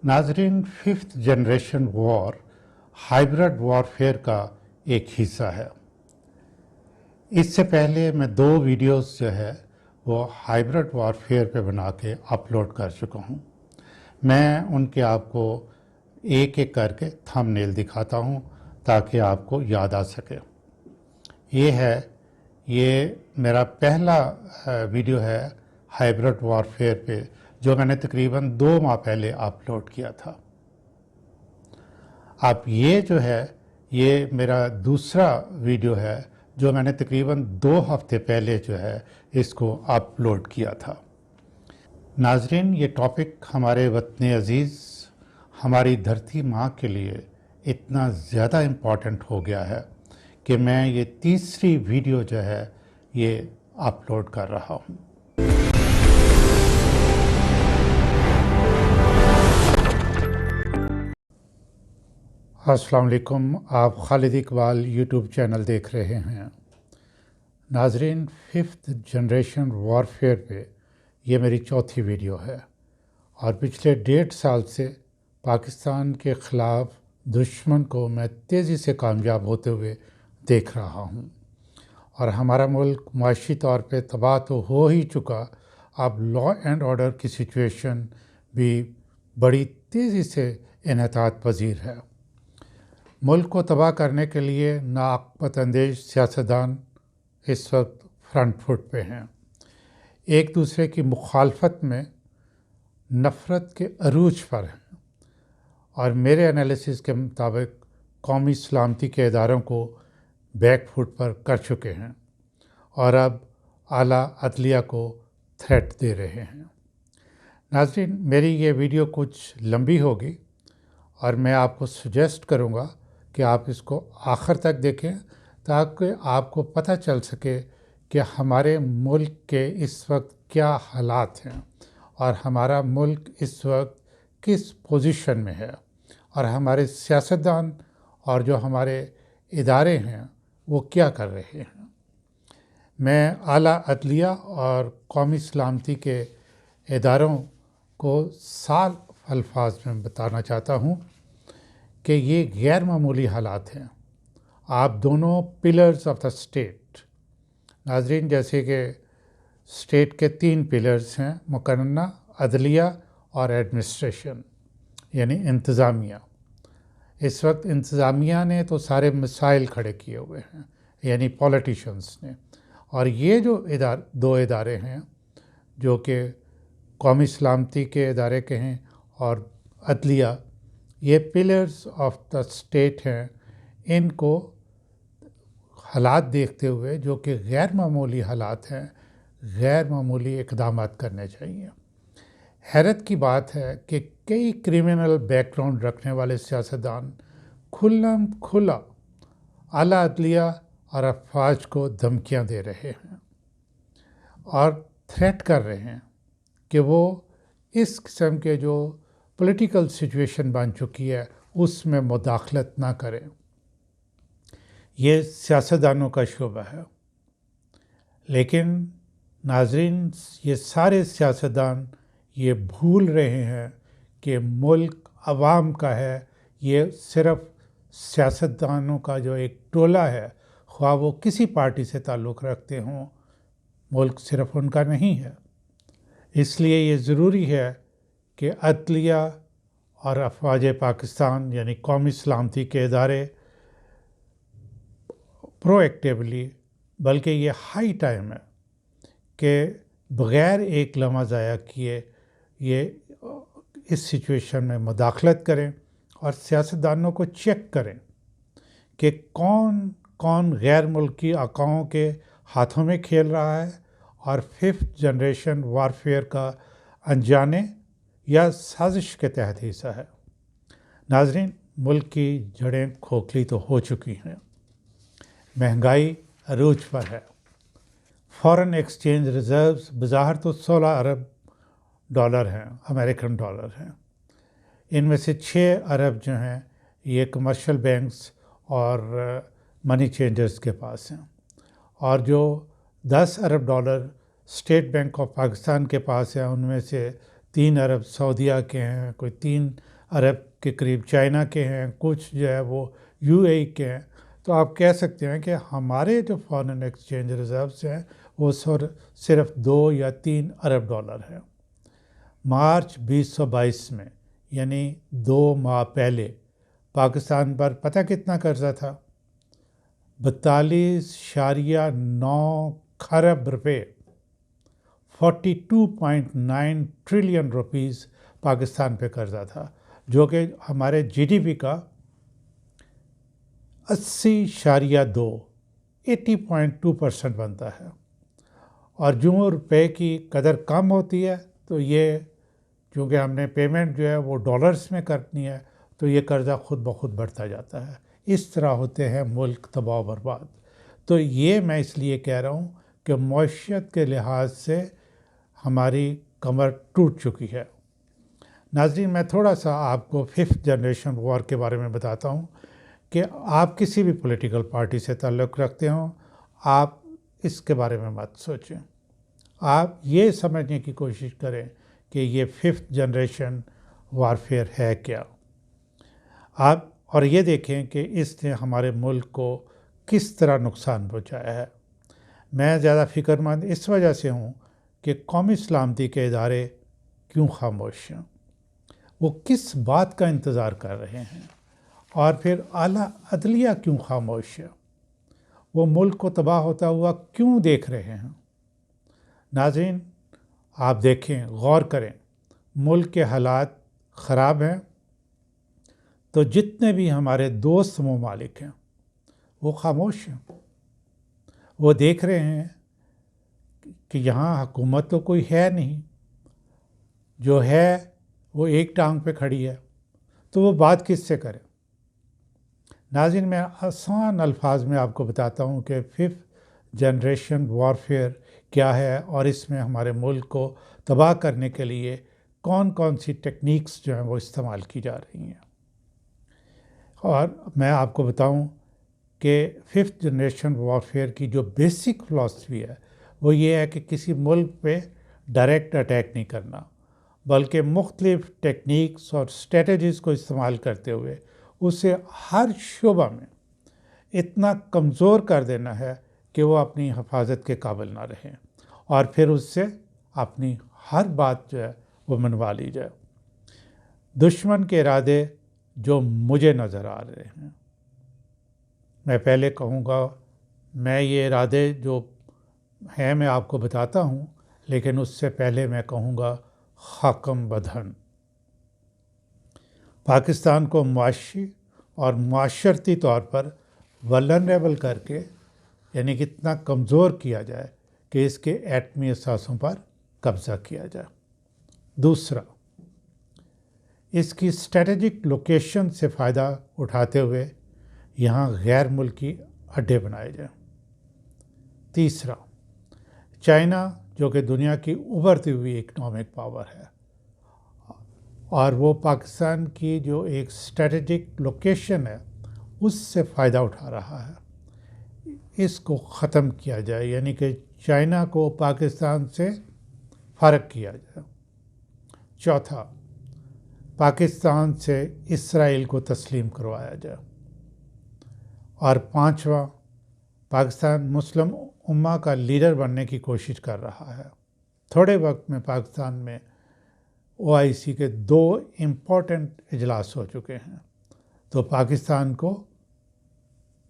नाजरीन, fifth generation war hybrid warfare का एक हिस्सा है। इससे पहले मैं 2 वीडियोस जो है वो हाइब्रिड वॉरफेयर पे बना के अपलोड कर चुका हूँ। मैं उनके आपको एक एक करके थंबनेल दिखाता हूँ ताकि आपको याद आ सके। ये मेरा पहला वीडियो है हाइब्रिड वॉरफेयर पे, जो मैंने तकरीबन 2 माह पहले अपलोड किया था। अब ये जो है ये मेरा दूसरा वीडियो है जो मैंने तकरीबन 2 हफ्ते पहले जो है इसको अपलोड किया था। नाजरीन, ये टॉपिक हमारे वतन अज़ीज़, हमारी धरती माँ के लिए इतना ज़्यादा इम्पॉर्टेंट हो गया है कि मैं ये तीसरी वीडियो जो है ये अपलोड कर रहा हूँ। अस्सलाम वालेकुम, आप खालिद इकबाल यूट्यूब चैनल देख रहे हैं। नाजरीन, फिफ्थ जनरेशन वॉरफेयर पे ये मेरी चौथी वीडियो है और पिछले 1.5 साल से पाकिस्तान के ख़िलाफ़ दुश्मन को मैं तेज़ी से कामयाब होते हुए देख रहा हूँ और हमारा मुल्क माशी तौर पे तबाह तो हो ही चुका, अब लॉ एंड ऑर्डर की सिचुएशन भी बड़ी तेज़ी से इन्हतात पजीर है। मुल्क को तबाह करने के लिए नाअक्बत अंदेश सियासतदान इस वक्त फ्रंट फुट पे हैं। एक दूसरे की मुखालफत में नफ़रत के अरूज पर हैं और मेरे एनालिसिस के मुताबिक कौमी सलामती के इदारों को बैक फुट पर कर चुके हैं और अब आला अदलिया को थ्रेट दे रहे हैं। नाज़रीन, मेरी ये वीडियो कुछ लंबी होगी और मैं आपको सजेस्ट करूँगा कि आप इसको आखिर तक देखें ताकि आपको पता चल सके कि हमारे मुल्क के इस वक्त क्या हालात हैं और हमारा मुल्क इस वक्त किस पोजीशन में है और हमारे सियासतदान और जो हमारे इदारे हैं वो क्या कर रहे हैं। मैं आला अदलिया और कौमी सलामती के इदारों को साफ अल्फाज में बताना चाहता हूँ कि ये गैर मामूली हालात हैं। आप दोनों पिलर्स ऑफ द स्टेट, नाजरीन, जैसे कि स्टेट के 3 पिलर्स हैं, मुकन्ना, अदलिया और एडमिनिस्ट्रेशन यानी इंतज़ामिया। इस वक्त इंतज़ामिया ने तो सारे मसाइल खड़े किए हुए हैं यानी पॉलिटिशियंस ने, और ये जो 2 इदारे हैं जो कि कौमी सलामती के इदारे के हैं और अदलिया, ये पिलर्स ऑफ द स्टेट हैं। इनको हालात देखते हुए जो कि गैर मामूली हालात हैं, गैर मामूली इक़दामात करने चाहिए। हैरत की बात है कि कई क्रिमिनल बैकग्राउंड रखने वाले सियासतदान खुल्लम खुला आला अदलिया और अफवाज को धमकियां दे रहे हैं और थ्रेट कर रहे हैं कि वो इस किस्म के जो पॉलिटिकल सिचुएशन बन चुकी है उसमें मुदाखलत ना करें। ये सियासतदानों का शोबा है, लेकिन नाजरीन, ये सारे सियासतदान ये भूल रहे हैं कि मुल्क अवाम का है। ये सिर्फ सियासतदानों का जो एक टोला है, ख्वाह वो किसी पार्टी से ताल्लुक़ रखते हों, मुल्क सिर्फ उनका नहीं है। इसलिए ये ज़रूरी है कि अदलिया और अफवाज पाकिस्तान यानी कौमी सलामती के इदारे प्रोएक्टिवली, बल्कि ये हाई टाइम है कि बग़ैर एक लम्हा ज़ाया किए ये इस सिचुएशन में मुदाखलत करें और सियासतदानों को चेक करें कि कौन कौन गैर मुल्की आकाओं के हाथों में खेल रहा है और फिफ्थ जनरेशन वॉरफेयर का अनजाने या साजिश के तहत हिस्सा है। नाजरीन, मुल्क की जड़ें खोखली तो हो चुकी हैं, महंगाई अरूज पर है, फॉरेन एक्सचेंज रिज़र्व्स बज़ाहिर तो 16 अरब डॉलर हैं, अमेरिकन डॉलर हैं। इनमें से 6 अरब जो हैं ये कमर्शियल बैंक्स और मनी चेंजर्स के पास हैं और जो 10 अरब dollar State Bank of Pakistan के पास है, उनमें से 3 अरब सऊदीया के हैं, कोई 3 अरब के करीब चाइना के हैं, कुछ जो है वो यूएई के हैं। तो आप कह सकते हैं कि हमारे जो फॉरेन एक्सचेंज रिजर्व्स हैं वो सिर्फ 2 या 3 अरब डॉलर है। मार्च 2022 में यानी 2 माह पहले पाकिस्तान पर पता कितना कर्जा था? 42.9 खरब रुपए, 42.9 ट्रिलियन रुपीस पाकिस्तान पे कर्जा था, जो कि हमारे जीडीपी का 80.2 बनता है। और जो रुपए की कदर कम होती है तो ये, क्योंकि हमने पेमेंट जो है वो डॉलर्स में करनी है, तो ये कर्ज़ा खुद ब खुद बढ़ता जाता है। इस तरह होते हैं मुल्क तबाह बर्बाद। तो ये मैं इसलिए कह रहा हूँ कि मईशत के लिहाज से हमारी कमर टूट चुकी है। नाज़रीन, मैं थोड़ा सा आपको 5th जनरेशन वॉर के बारे में बताता हूँ कि आप किसी भी पॉलिटिकल पार्टी से ताल्लुक़ रखते हो, आप इसके बारे में मत सोचें। आप ये समझने की कोशिश करें कि ये 5th जनरेशन वारफेयर है क्या। आप और ये देखें कि इसने हमारे मुल्क को किस तरह नुकसान पहुँचाया है। मैं ज़्यादा फ़िक्रमंद इस वजह से हूँ कि कौमी सलामती के इदारे क्यों खामोश हैं, वो किस बात का इंतज़ार कर रहे हैं, और फिर आला अदलिया क्यों खामोश है, वो मुल्क को तबाह होता हुआ क्यों देख रहे हैं। नाज़रीन, आप देखें, गौर करें, मुल्क के हालात ख़राब हैं तो जितने भी हमारे दोस्त ममालिक हैं वो खामोश हैं। वो देख रहे हैं कि यहाँ हुकूमत तो कोई है नहीं, जो है वो एक टांग पे खड़ी है, तो वो बात किससे करें। नाज़रीन, मैं आसान अल्फाज में आपको बताता हूँ कि 5th जनरेशन वॉरफेयर क्या है और इसमें हमारे मुल्क को तबाह करने के लिए कौन कौन सी टेक्निक्स जो हैं वो इस्तेमाल की जा रही हैं। और मैं आपको बताऊं कि 5th जनरेशन वॉरफेयर की जो बेसिक फ़िलासफ़ी है वो ये है कि किसी मुल्क पे डायरेक्ट अटैक नहीं करना, बल्कि मुख्तलिफ़ टेक्निक्स और स्ट्रेटजीज़ को इस्तेमाल करते हुए उसे हर शोबा में इतना कमज़ोर कर देना है कि वो अपनी हिफाजत के काबिल ना रहें, और फिर उससे अपनी हर बात जो है वो मनवा ली जाए। दुश्मन के इरादे जो मुझे नज़र आ रहे हैं, मैं पहले कहूँगा, मैं ये इरादे जो हैं मैं आपको बताता हूँ, लेकिन उससे पहले मैं कहूँगा खाकम बदहन। पाकिस्तान को मुआशी और माशरती तौर पर वल्नरेबल करके, यानी कि इतना कमज़ोर किया जाए कि इसके एटमी असासों पर कब्ज़ा किया जाए। दूसरा, इसकी स्ट्रेटजिक लोकेशन से फ़ायदा उठाते हुए यहाँ गैर मुल्की अड्डे बनाए जाएं। तीसरा, चाइना जो कि दुनिया की उभरती हुई इकनॉमिक पावर है और वो पाकिस्तान की जो एक स्ट्रेटजिक लोकेशन है उससे फ़ायदा उठा रहा है, इसको ख़त्म किया जाए, यानी कि चाइना को पाकिस्तान से फ़र्क किया जाए। चौथा, पाकिस्तान से इसराइल को तस्लीम करवाया जाए। और पांचवा, पाकिस्तान मुस्लिम उम्मा का लीडर बनने की कोशिश कर रहा है। थोड़े वक्त में पाकिस्तान में OIC के 2 इम्पोर्टेंट इजलास हो चुके हैं, तो पाकिस्तान को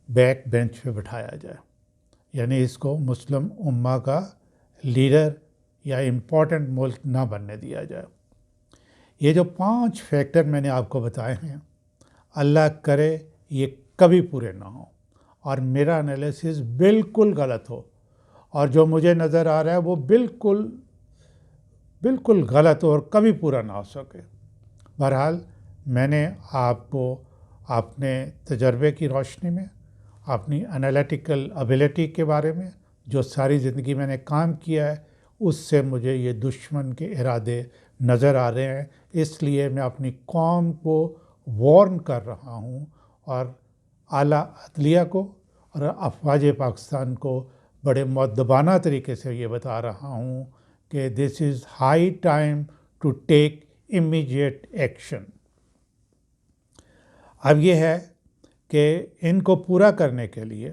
बैक बेंच पे बिठाया जाए, यानी इसको मुस्लिम उम्मा का लीडर या इम्पोर्टेंट मुल्क ना बनने दिया जाए। ये जो 5 फैक्टर मैंने आपको बताए हैं, अल्लाह करे ये कभी पूरे ना हो और मेरा एनालिसिस बिल्कुल गलत हो, और जो मुझे नज़र आ रहा है वो बिल्कुल गलत हो और कभी पूरा ना हो सके। बहरहाल, मैंने आपको अपने तजर्बे की रोशनी में, अपनी एनालिटिकल एबिलिटी के बारे में, जो सारी ज़िंदगी मैंने काम किया है, उससे मुझे ये दुश्मन के इरादे नज़र आ रहे हैं। इसलिए मैं अपनी कौम को वार्न कर रहा हूँ और आला अदलिया को और अफवाज पाकिस्तान को बड़े मुअद्दबाना तरीके से ये बता रहा हूँ कि this is high time to take immediate action. اب یہ ہے کہ ان کو پورا کرنے کے لیے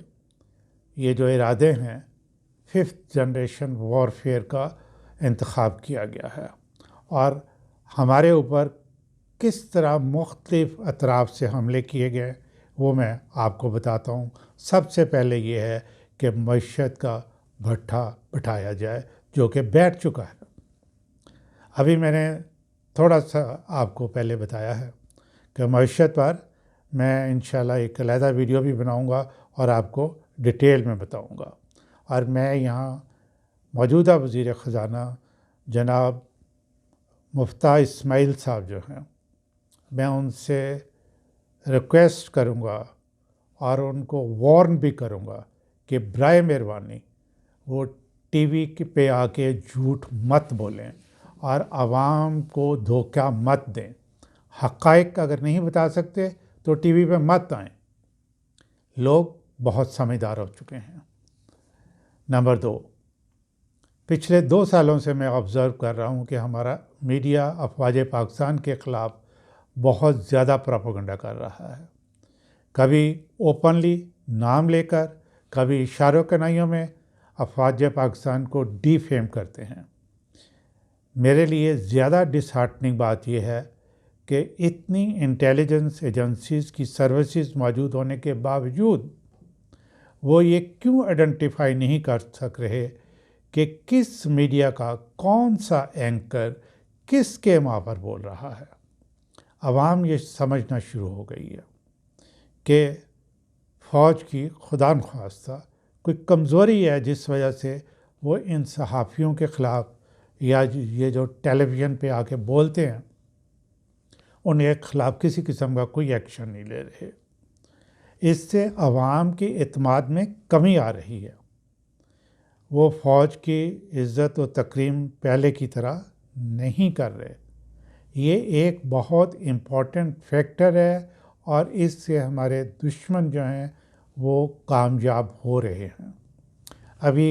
یہ جو ارادے ہیں 5th جنریشن وارفیئر کا انتخاب کیا گیا ہے، اور ہمارے اوپر کس طرح مختلف اطراف سے حملے کیے گئے وہ میں آپ کو بتاتا ہوں۔ سب سے پہلے یہ ہے کہ معیشت کا بھٹا بٹھایا جائے، جو کہ بیٹھ چکا ہے۔ ابھی میں نے تھوڑا سا آپ کو پہلے بتایا ہے کہ معیشت پر میں انشاءاللہ ایک علیحدہ ویڈیو بھی بناؤں گا اور آپ کو ڈیٹیل میں بتاؤں گا۔ اور میں یہاں موجودہ وزیر خزانہ جناب مفتاح اسماعیل صاحب جو ہیں، میں ان سے ریکویسٹ کروں گا اور ان کو وارن بھی کروں گا کہ برائے مہربانی وہ ٹی وی پہ آ کے جھوٹ مت بولیں اور عوام کو دھوکہ مت دیں۔ حقائق اگر نہیں بتا سکتے تو ٹی وی پہ مت آئیں، لوگ بہت سمجھدار ہو چکے ہیں۔ نمبر 2، پچھلے 2 سالوں سے میں آبزرو کر رہا ہوں کہ ہمارا میڈیا افواج پاکستان کے خلاف بہت زیادہ پروپیگنڈا کر رہا ہے، کبھی اوپنلی نام لے کر، کبھی اشاروں کنائیوں میں افواج پاکستان کو ڈی فیم کرتے ہیں۔ میرے لیے زیادہ ڈس ہارٹننگ بات یہ ہے کہ اتنی انٹیلیجنس ایجنسیز کی سروسز موجود ہونے کے باوجود وہ یہ کیوں آئیڈینٹیفائی نہیں کر سک رہے کہ کس میڈیا کا کون سا اینکر کس کے ماں پر بول رہا ہے۔ عوام یہ سمجھنا شروع ہو گئی ہے کہ فوج کی خدا نخواستہ کوئی کمزوری ہے جس وجہ سے وہ ان صحافیوں کے خلاف یا یہ جو ٹیلی ویژن پہ آ کے بولتے ہیں ان کے خلاف کسی قسم کا کوئی ایکشن نہیں لے رہے۔ اس سے عوام کی اعتماد میں کمی آ رہی ہے، وہ فوج کی عزت و تکریم پہلے کی طرح نہیں کر رہے۔ یہ ایک بہت امپورٹنٹ فیکٹر ہے اور اس سے ہمارے دشمن جو ہیں وہ کامیاب ہو رہے ہیں۔ ابھی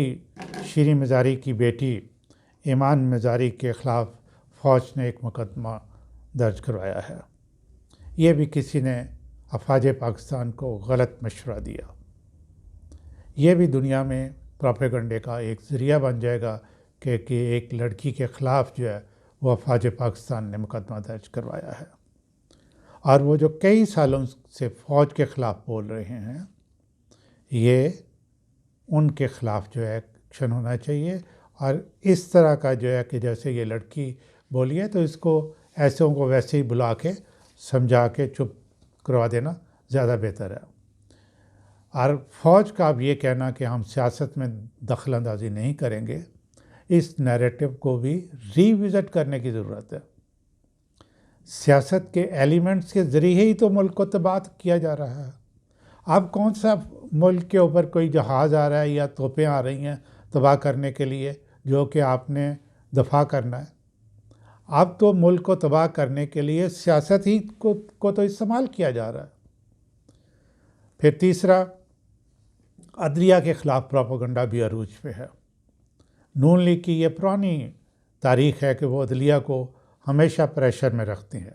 شیریں مزاری کی بیٹی ایمان مزاری کے خلاف فوج نے ایک مقدمہ درج کروایا ہے۔ یہ بھی کسی نے افواج پاکستان کو غلط مشورہ دیا۔ یہ بھی دنیا میں پروپیگنڈے کا ایک ذریعہ بن جائے گا کہ ایک لڑکی کے خلاف جو ہے وہ افواج پاکستان نے مقدمہ درج کروایا ہے، اور وہ جو کئی سالوں سے فوج کے خلاف بول رہے ہیں یہ ان کے خلاف جو ہے ایکشن ہونا چاہیے۔ اور اس طرح کا جو ہے کہ جیسے یہ لڑکی بولی ہے تو اس کو ایسوں کو ویسے ہی بلا کے سمجھا کے چپ کروا دینا زیادہ بہتر ہے۔ اور فوج کا اب یہ کہنا کہ ہم سیاست میں دخل اندازی نہیں کریں گے، اس نیریٹو کو بھی ری وزٹ کرنے کی ضرورت ہے۔ سیاست کے ایلیمنٹس کے ذریعے ہی تو ملک کو تباہ کیا جا رہا ہے۔ اب کون سا ملک کے اوپر کوئی جہاز آ رہا ہے یا توپیں آ رہی ہیں تباہ کرنے کے لیے جو کہ آپ نے دفاع کرنا ہے؟ اب تو ملک کو تباہ کرنے کے لیے سیاست ہی کو تو استعمال کیا جا رہا ہے۔ پھر تیسرا، عدلیہ کے خلاف پروپیگنڈا بھی عروج پہ ہے۔ نون لیگ کی یہ پرانی تاریخ ہے کہ وہ عدلیہ کو ہمیشہ پریشر میں رکھتی ہے۔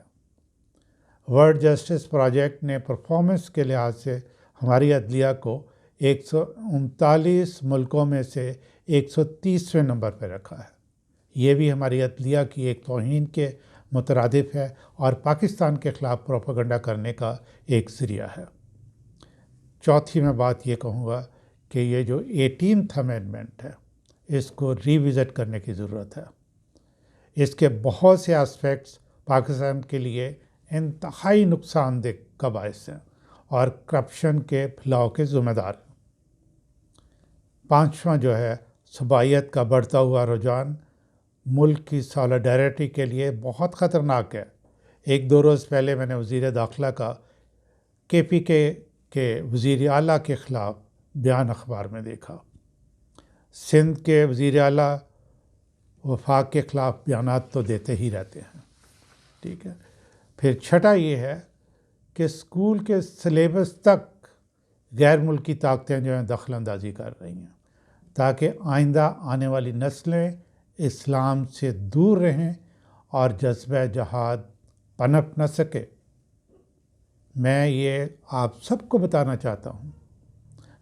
ورلڈ جسٹس پروجیکٹ نے پرفارمنس کے لحاظ سے ہماری عدلیہ کو 139 ملکوں میں سے 130ویں نمبر پہ رکھا ہے۔ یہ بھی ہماری عدلیہ کی ایک توہین کے مترادف ہے اور پاکستان کے خلاف پروپیگنڈا کرنے کا ایک ذریعہ ہے۔ چوتھی میں بات یہ کہوں گا کہ یہ جو 18th امینڈمنٹ ہے اس کو ری وزٹ کرنے کی ضرورت ہے۔ اس کے بہت سے اسپیکٹس پاکستان کے لیے انتہائی نقصان دہ کا باعث ہیں اور کرپشن کے پھیلاؤ کے ذمہ دار ہیں۔ پانچواں جو ہے، صوبائیت کا بڑھتا ہوا رجحان ملک کی سالیڈیرٹی کے لیے بہت خطرناک ہے۔ 1-2 روز پہلے میں نے وزیر داخلہ کا KPK کے وزیر اعلیٰ کے خلاف بیان اخبار میں دیکھا۔ سندھ کے وزیر اعلیٰ وفاق کے خلاف بیانات تو دیتے ہی رہتے ہیں، ٹھیک ہے۔ پھر چھٹا یہ ہے کہ اسکول کے سلیبس تک غیر ملکی طاقتیں جو ہیں دخل اندازی کر رہی ہیں تاکہ آئندہ آنے والی نسلیں اسلام سے دور رہیں اور جذبہ جہاد پنپ نہ سکے۔ میں یہ آپ سب کو بتانا چاہتا ہوں،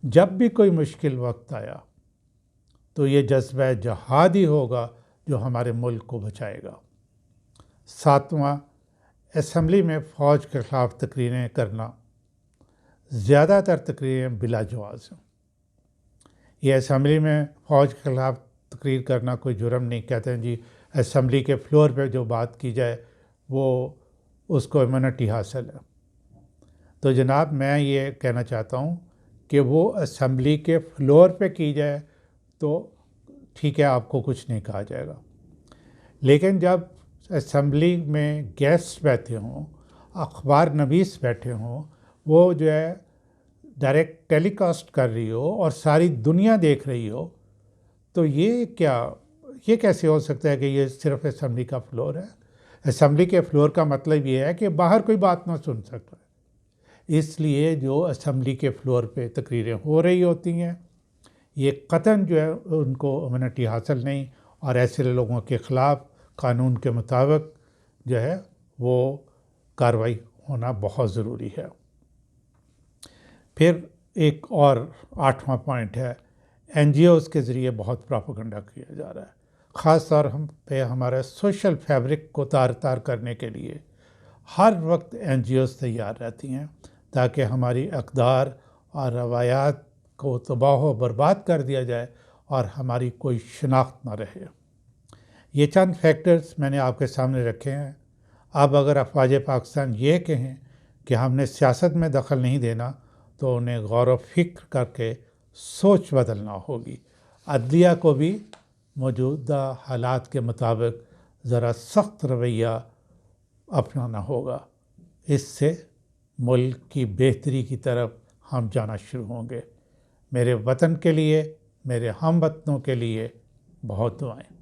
جب بھی کوئی مشکل وقت آیا تو یہ جذبہ جہاد ہی ہوگا جو ہمارے ملک کو بچائے گا۔ 7واں، اسمبلی میں فوج کے خلاف تقریریں کرنا، زیادہ تر تقریریں بلا جواز ہیں۔ یہ اسمبلی میں فوج کے خلاف تقریر کرنا کوئی جرم نہیں، کہتے ہیں جی اسمبلی کے فلور پہ جو بات کی جائے وہ اس کو امیونٹی حاصل ہے۔ تو جناب میں یہ کہنا چاہتا ہوں کہ وہ اسمبلی کے فلور پہ کی جائے تو ٹھیک ہے، آپ کو کچھ نہیں کہا جائے گا، لیکن جب اسمبلی میں گیسٹ بیٹھے ہوں، اخبار نویس بیٹھے ہوں، وہ جو ہے ڈائریکٹ ٹیلی کاسٹ کر رہی ہو اور ساری دنیا دیکھ رہی ہو، تو یہ کیسے ہو سکتا ہے کہ یہ صرف اسمبلی کا فلور ہے؟ اسمبلی کے فلور کا مطلب یہ ہے کہ باہر کوئی بات نہ سن سکتا ہے۔ اس لیے جو اسمبلی کے فلور پہ تقریریں ہو رہی ہوتی ہیں، یہ قطعاً جو ہے ان کو امیونٹی حاصل نہیں، اور ایسے لوگوں کے خلاف قانون کے مطابق جو ہے وہ کارروائی ہونا بہت ضروری ہے۔ پھر ایک اور 8واں پوائنٹ ہے، این جی اوز کے ذریعے بہت پراپیگنڈا کیا جا رہا ہے، خاص طور پہ ہمارے سوشل فیبرک کو تار تار کرنے کے لیے ہر وقت این جی اوز تیار رہتی ہیں تاکہ ہماری اقدار اور روایات کو تباہ و برباد کر دیا جائے اور ہماری کوئی شناخت نہ رہے۔ یہ چند فیکٹرز میں نے آپ کے سامنے رکھے ہیں۔ اب اگر افواج پاکستان یہ کہیں کہ ہم نے سیاست میں دخل نہیں دینا تو انہیں غور و فکر کر کے سوچ بدلنا ہوگی۔ عدلیہ کو بھی موجودہ حالات کے مطابق ذرا سخت رویہ اپنانا ہوگا، اس سے ملک کی بہتری کی طرف ہم جانا شروع ہوں گے۔ میرے وطن کے لیے، میرے ہم وطنوں کے لیے بہت دعائیں۔